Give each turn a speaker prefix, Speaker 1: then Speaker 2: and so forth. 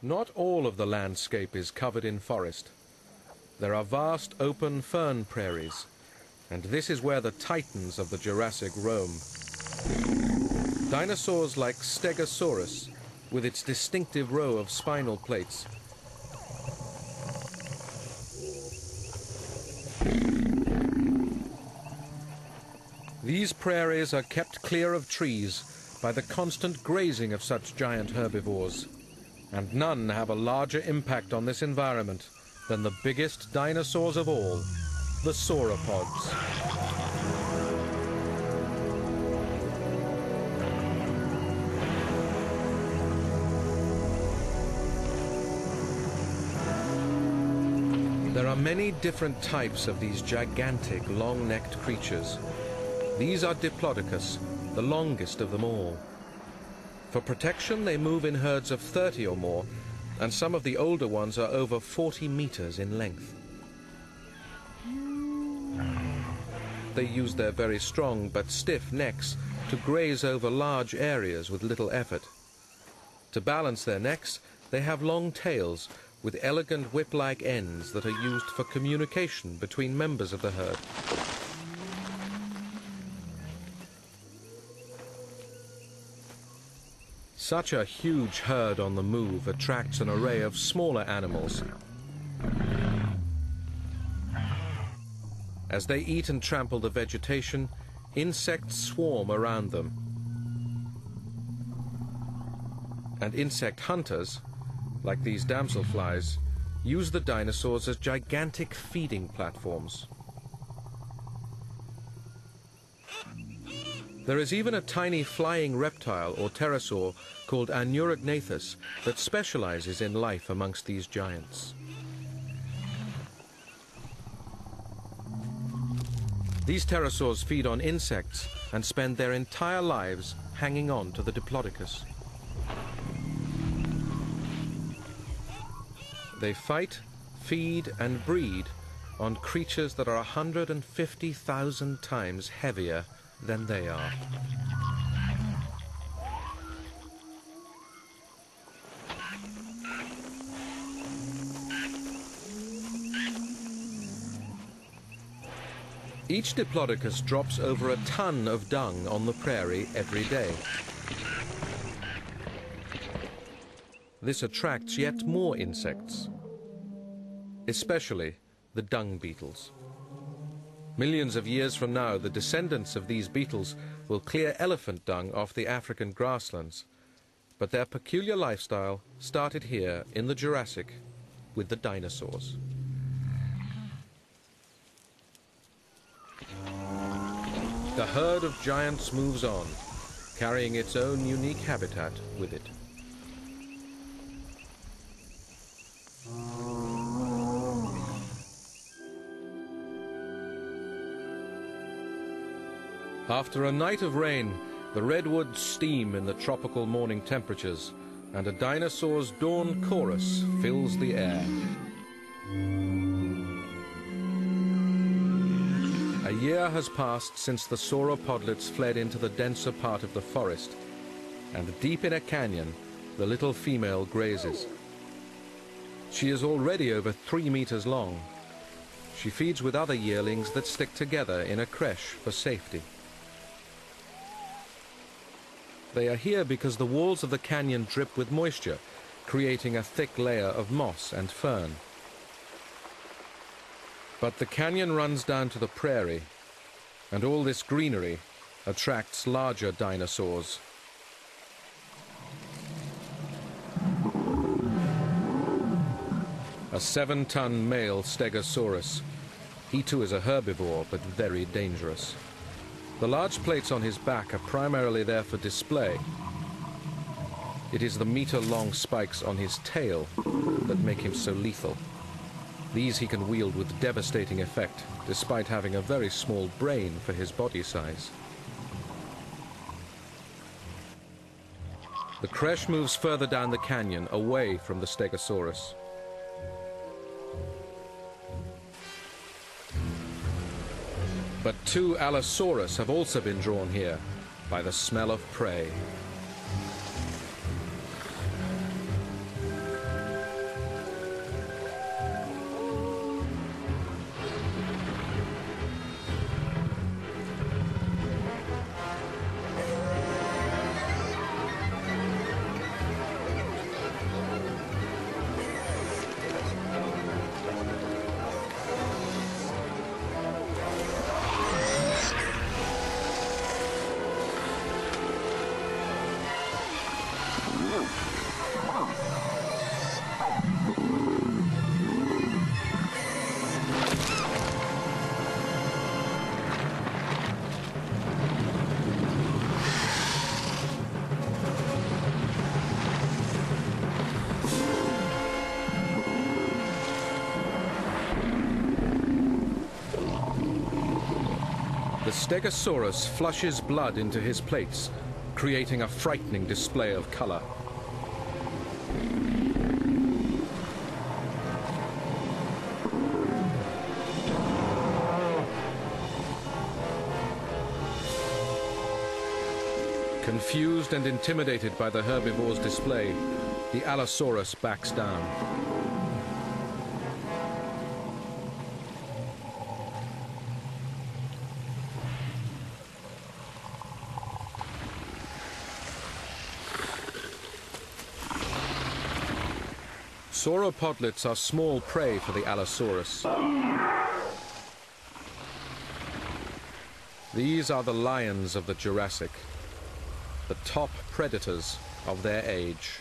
Speaker 1: Not all of the landscape is covered in forest. There are vast open fern prairies, and this is where the titans of the Jurassic roam. Dinosaurs like Stegosaurus, with its distinctive row of spinal plates, these prairies are kept clear of trees by the constant grazing of such giant herbivores, and none have a larger impact on this environment than the biggest dinosaurs of all, the sauropods. There are many different types of these gigantic, long-necked creatures. These are Diplodocus, the longest of them all. For protection, they move in herds of 30 or more, and some of the older ones are over 40 meters in length. They use their very strong but stiff necks to graze over large areas with little effort. To balance their necks, they have long tails with elegant whip-like ends that are used for communication between members of the herd. Such a huge herd on the move attracts an array of smaller animals. As they eat and trample the vegetation, insects swarm around them. And insect hunters, like these damselflies, use the dinosaurs as gigantic feeding platforms. There is even a tiny flying reptile or pterosaur called Anurognathus that specializes in life amongst these giants. These pterosaurs feed on insects and spend their entire lives hanging on to the Diplodocus. They fight, feed, and breed on creatures that are 150,000 times heavier than they are. Each Diplodocus drops over a ton of dung on the prairie every day. This attracts yet more insects, especially the dung beetles. Millions of years from now, the descendants of these beetles will clear elephant dung off the African grasslands. But their peculiar lifestyle started here in the Jurassic with the dinosaurs. The herd of giants moves on, carrying its own unique habitat with it. After a night of rain, the redwoods steam in the tropical morning temperatures, and a dinosaur's dawn chorus fills the air. A year has passed since the sauropodlets fled into the denser part of the forest, and deep in a canyon, the little female grazes. She is already over 3 meters long. She feeds with other yearlings that stick together in a creche for safety. They are here because the walls of the canyon drip with moisture, creating a thick layer of moss and fern. But the canyon runs down to the prairie, and all this greenery attracts larger dinosaurs. A 7-ton male Stegosaurus. He too is a herbivore, but very dangerous. The large plates on his back are primarily there for display. It is the meter-long spikes on his tail that make him so lethal. These he can wield with devastating effect, despite having a very small brain for his body size. The creche moves further down the canyon, away from the Stegosaurus. But 2 Allosaurus have also been drawn here by the smell of prey. Stegosaurus flushes blood into his plates, creating a frightening display of color. Confused and intimidated by the herbivore's display, the Allosaurus backs down. Sauropodlets are small prey for the Allosaurus. These are the lions of the Jurassic, the top predators of their age.